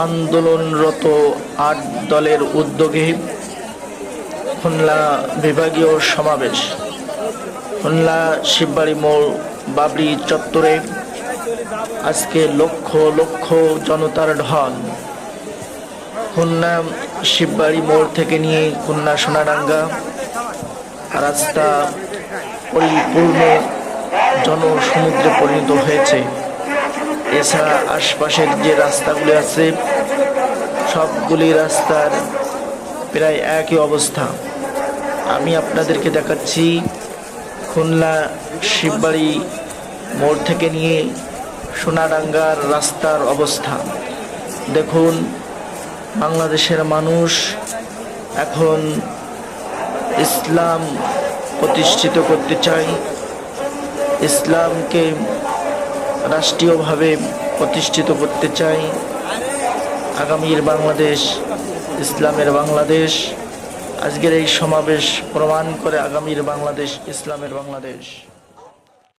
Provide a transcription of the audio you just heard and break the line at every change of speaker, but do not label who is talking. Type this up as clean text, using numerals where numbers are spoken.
আন্দোলনরত ৮ দলের উদ্যোগে খুলনা বিভাগীয় সমাবেশ। খুলনা শিববাড়ি মোড় বাবরি চত্বরে আজকে লক্ষ লক্ষ জনতার ঢল। খুলনা শিববাড়ি মোড় থেকে নিয়ে খুলনা সোনাডাঙ্গা রাস্তা পরিপূর্ণ জনসমুদ্রে পরিণত হয়েছে। এছাড়া আশপাশের যে রাস্তাগুলি আছে সবগুলি রাস্তার প্রায় একই অবস্থা। আমি আপনাদেরকে দেখাচ্ছি খুলনা শিববাড়ি মোড় থেকে নিয়ে সোনাডাঙ্গার রাস্তার অবস্থা। দেখুন, বাংলাদেশের মানুষ এখন ইসলাম প্রতিষ্ঠিত করতে চায়, ইসলামকে রাষ্ট্রীয়ভাবে প্রতিষ্ঠিত করতে চাই। আগামীর বাংলাদেশ ইসলামের বাংলাদেশ। আজকের এই সমাবেশ প্রমাণ করে আগামীর বাংলাদেশ ইসলামের বাংলাদেশ।